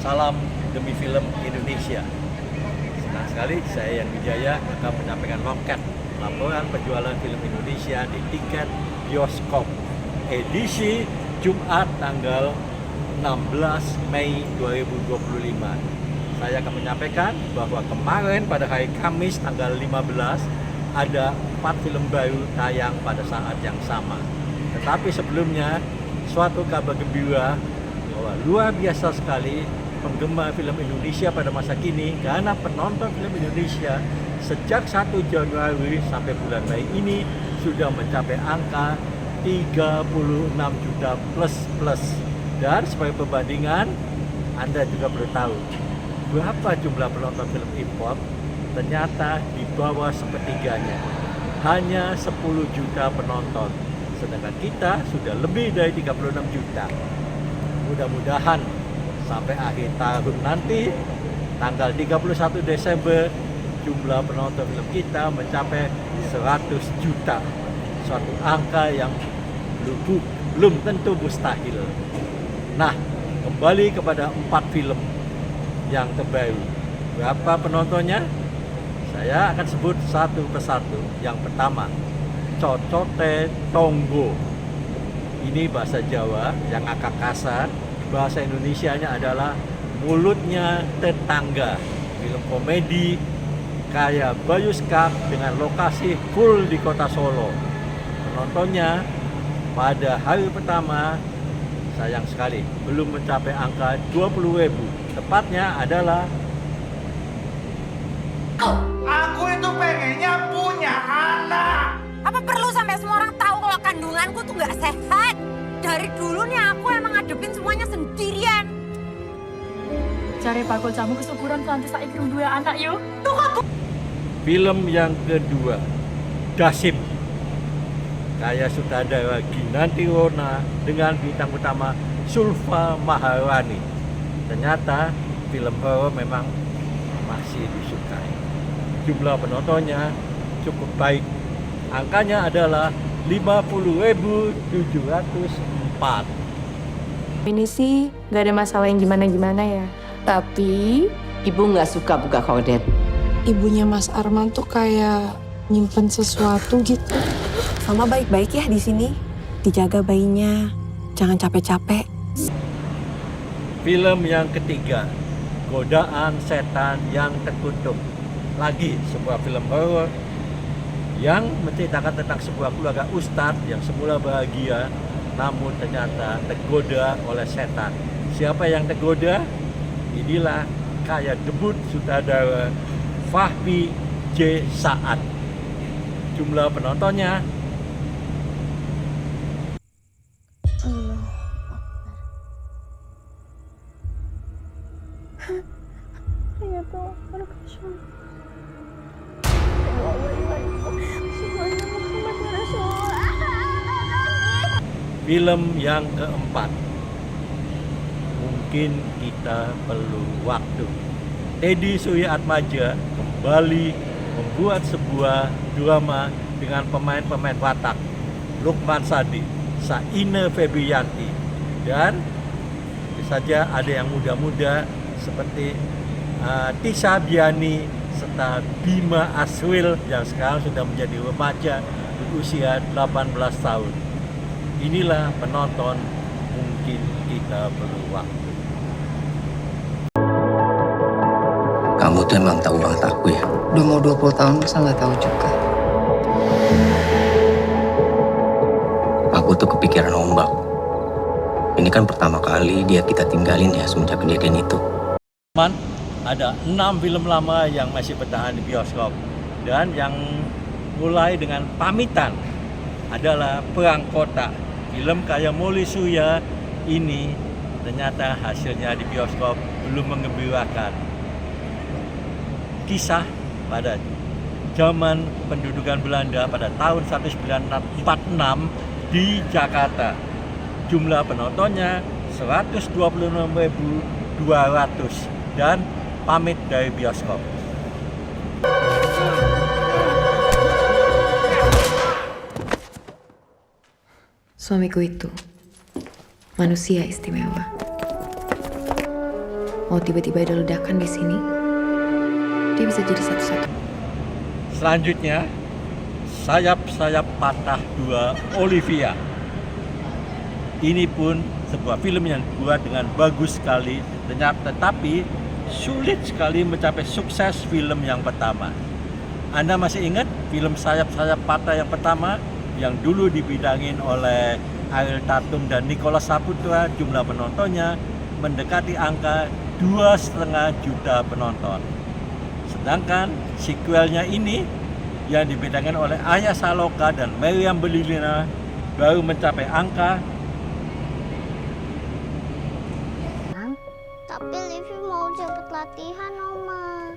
Salam demi film Indonesia. Senang sekali saya Yan Wijaya akan menyampaikan loket laporan penjualan film Indonesia di tiket bioskop edisi Jumat tanggal 16 Mei 2025. Saya akan menyampaikan bahwa kemarin pada hari Kamis tanggal 15 ada 4 film baru tayang pada saat yang sama. Tetapi sebelumnya suatu kabar gembira bahwa luar biasa sekali penggemar film Indonesia pada masa kini, karena penonton film Indonesia sejak 1 Januari sampai bulan Mei ini sudah mencapai angka 36 juta plus. Dan sebagai perbandingan, Anda juga perlu tahu berapa jumlah penonton film import. Ternyata di bawah sepertiganya, hanya 10 juta penonton, sedangkan kita sudah lebih dari 36 juta. Mudah-mudahan sampai akhir tahun nanti tanggal 31 Desember jumlah penonton film kita mencapai 100 juta, suatu angka yang belum tentu mustahil. Nah, kembali kepada 4 film yang terbaru. Berapa penontonnya? Saya akan sebut satu persatu. Yang pertama, Cocote Tonggo. Ini bahasa Jawa yang agak kasar. Bahasa Indonesianya adalah Mulutnya Tetangga. Film komedi karya Bayuskak dengan lokasi full di kota Solo. Penontonnya pada hari pertama sayang sekali belum mencapai angka 20.000. Tepatnya adalah aku itu pengennya punya anak. Apa perlu sampai semua orang tahu kalau kandunganku tuh nggak sehat? Dari dulu nih aku emang ngadepin semuanya sendirian. Cari bakul jamu kesuburan nanti saya kirim 2 anak yuk. film yang kedua, Dasip, karya sutradara Ginanti Rona dengan bintang utama Sulfa Maharani. Ternyata film horor memang masih disukai. Jumlah penontonnya cukup baik. Angkanya adalah 50.704. Ini sih nggak ada masalah yang gimana-gimana ya. Tapi Ibu nggak suka buka kode. Ibunya Mas Arman tuh kayak nyimpen sesuatu gitu. Sama baik-baik ya di sini. Dijaga bayinya, jangan capek-capek. Film yang ketiga, Godaan Setan yang Terkutuk. Lagi sebuah film horor yang menceritakan tentang sebuah keluarga ustadz yang semula bahagia namun ternyata tergoda oleh setan. Siapa yang tergoda? Inilah karya debut sutradara Fahmi J. Sa'ad. Jumlah penontonnya film yang keempat, Mungkin Kita Perlu Waktu. Teddy Suryaatmaja kembali membuat sebuah drama dengan pemain-pemain watak Lukman Sadi, Saine Febriyanti, dan saja ada yang muda-muda seperti Tisha Biani serta Bima Aswil yang sekarang sudah menjadi remaja berusia 18 tahun. Inilah penonton Mungkin Kita Perlu Waktu. Kamu tuh emang tahu banget aku ya. Udah mau 20 tahun masa nggak tahu juga. Aku tuh kepikiran ombak. Ini kan pertama kali dia kita tinggalin ya semenjak kejadian itu. Ada 6 film lama yang masih bertahan di bioskop, dan yang mulai dengan pamitan adalah Perang Kota. Film karya Moli Surya ini ternyata hasilnya di bioskop belum menggembirakan. Kisah pada zaman pendudukan Belanda pada tahun 1946 di Jakarta. Jumlah penontonnya 126.200 dan pamit dari bioskop. suamiku itu manusia istimewa. mau tiba-tiba ada ledakan di sini, dia bisa jadi satu-satu. Selanjutnya, Sayap-Sayap Patah 2 Olivia. Ini pun sebuah film yang dibuat dengan bagus sekali, tetapi sulit sekali mencapai sukses film yang pertama. Anda masih ingat film Sayap-Sayap Patah yang pertama yang dulu dibidangin oleh Ariel Tatum dan Nicholas Saputra? Jumlah penontonnya mendekati angka 2,5 juta penonton. Sedangkan sequelnya ini yang dibidangin oleh Arya Saloka dan Meriam Bellina baru mencapai angka. Tapi Livi mau cepet latihan, Oma.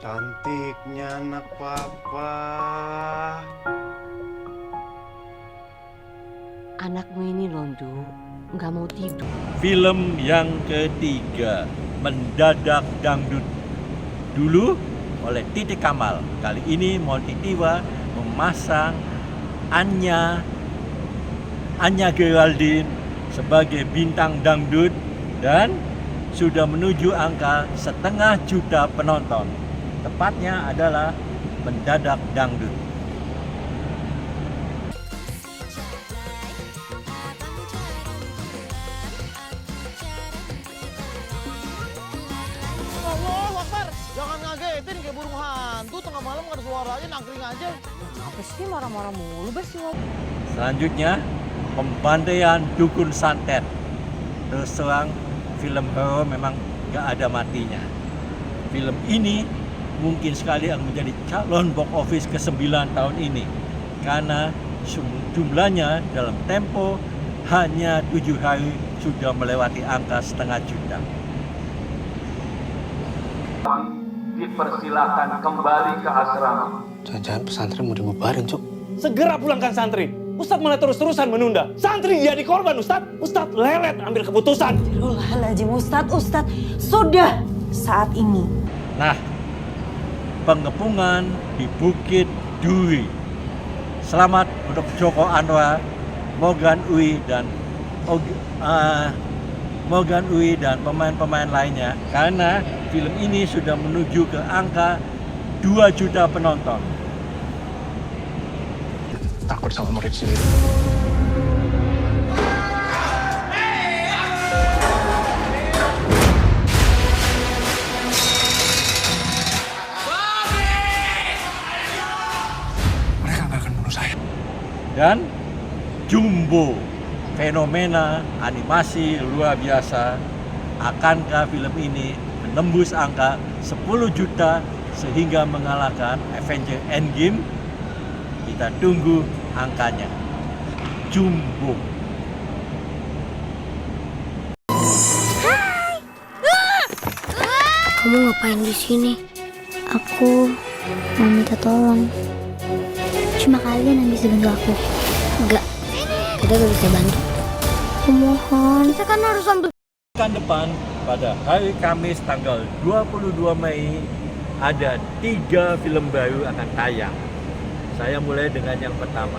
Cantiknya anak papa. Anakmu ini Londu, nggak mau tidur. Film yang ketiga, Mendadak Dangdut. Dulu oleh Titi Kamal. Kali ini Monty Tiwa memasang Anya Geraldine sebagai bintang dangdut dan sudah menuju angka 500 juta penonton. Tepatnya adalah Mendadak Dangdut. Allah Akbar, jangan ngagetin kayak burung hantu, tengah malam nggak ada suaranya, nangkring aja. Apa sih marah-marah mulu, Bes? Selanjutnya, Pembantaian Dukun Santet. Terus terang, film horor memang gak ada matinya. Film ini mungkin sekali akan menjadi calon box office ke-9 tahun ini. Karena jumlahnya dalam tempo hanya 7 hari sudah melewati angka 500 juta. Dipersilakan kembali ke asrama. Jangan-jangan pesantren mau dibubarin, Cuk. Segera pulangkan santri. Ustadz malah terus-terusan menunda. Santri jadi korban, Ustadz. Ustadz lelet ambil keputusan. Astagfirullahaladzim, Ustadz. Sudah saat ini. Nah, pengepungan di Bukit Duri. Selamat untuk Joko Anwar, Morgan Oey dan pemain-pemain lainnya. Karena film ini sudah menuju ke angka 2 juta penonton. Takut sama murid sendiri. Mereka nggak akan bunuh saya. Dan Jumbo, fenomena animasi luar biasa. Akankah film ini menembus angka 10 juta sehingga mengalahkan Avengers Endgame? Kita tunggu angkanya. Jumbo. Kamu ngapain di sini? Aku mau minta tolong. Cuma kalian yang bisa bantu aku. Enggak, kita gak bisa bantu. Aku mohon, kita kan harus ambil. Pekan depan pada hari Kamis tanggal 22 Mei ada 3 film baru akan tayang. Saya mulai dengan yang pertama,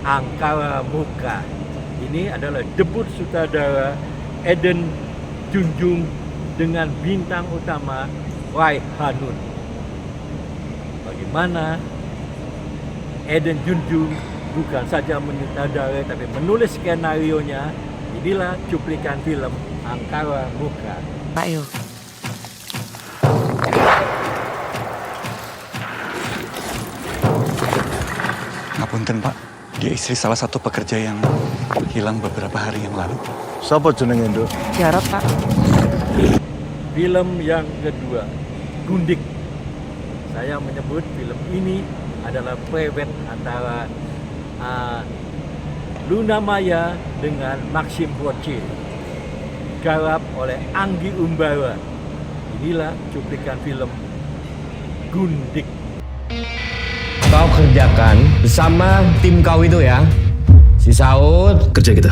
Angkara Murka. Ini adalah debut sutradara Eden Junjung dengan bintang utama Rai Hanun. Bagaimana Eden Junjung bukan saja menyutradarai tapi menulis skenarionya. Inilah cuplikan film Angkara Murka. Ayo. Ngapunten Pak, dia istri salah satu pekerja yang hilang beberapa hari yang lalu. Siapa jenenge, Nduk? Jarot, Pak. Film yang kedua, Gundik. Saya menyebut film ini adalah prewed antara Luna Maya dengan Maxim Rothschild. Garap oleh Anggi Umbara. Inilah cuplikan film Gundik. Kau kerjakan bersama tim kau itu ya. Si Saud, Kerja kita.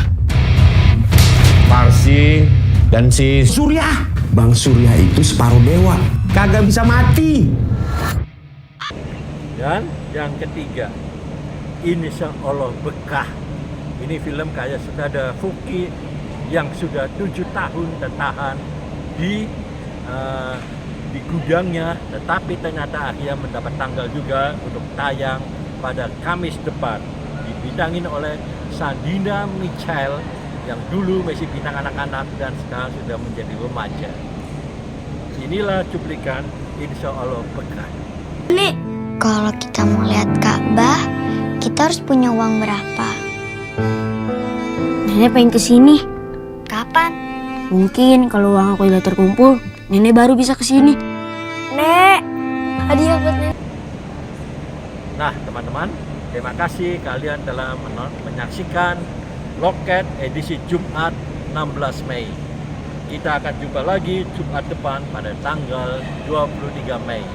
Parsi, dan si Surya. Bang Surya itu separuh dewa. kagak bisa mati. Dan yang ketiga, Insya Allah Bekah. Ini film karya sutradara Fuki yang sudah 7 tahun tertahan di gudangnya, tetapi ternyata akhirnya mendapat tanggal juga untuk tayang pada Kamis depan, dibintangin oleh Sandina Michael yang dulu masih bintang anak-anak dan sekarang sudah menjadi remaja. Inilah cuplikan Insya Allah Pekan. Nek, kalau kita mau lihat Ka'bah, kita harus punya uang berapa? Nenek pengen kesini. Kapan? Mungkin kalau uang aku udah terkumpul, nenek baru bisa kesini. Nek, hadiah buat nenek. Nah teman-teman, terima kasih kalian telah menyaksikan Loket edisi Jumat 16 Mei. Kita akan jumpa lagi Jumat depan pada tanggal 23 Mei.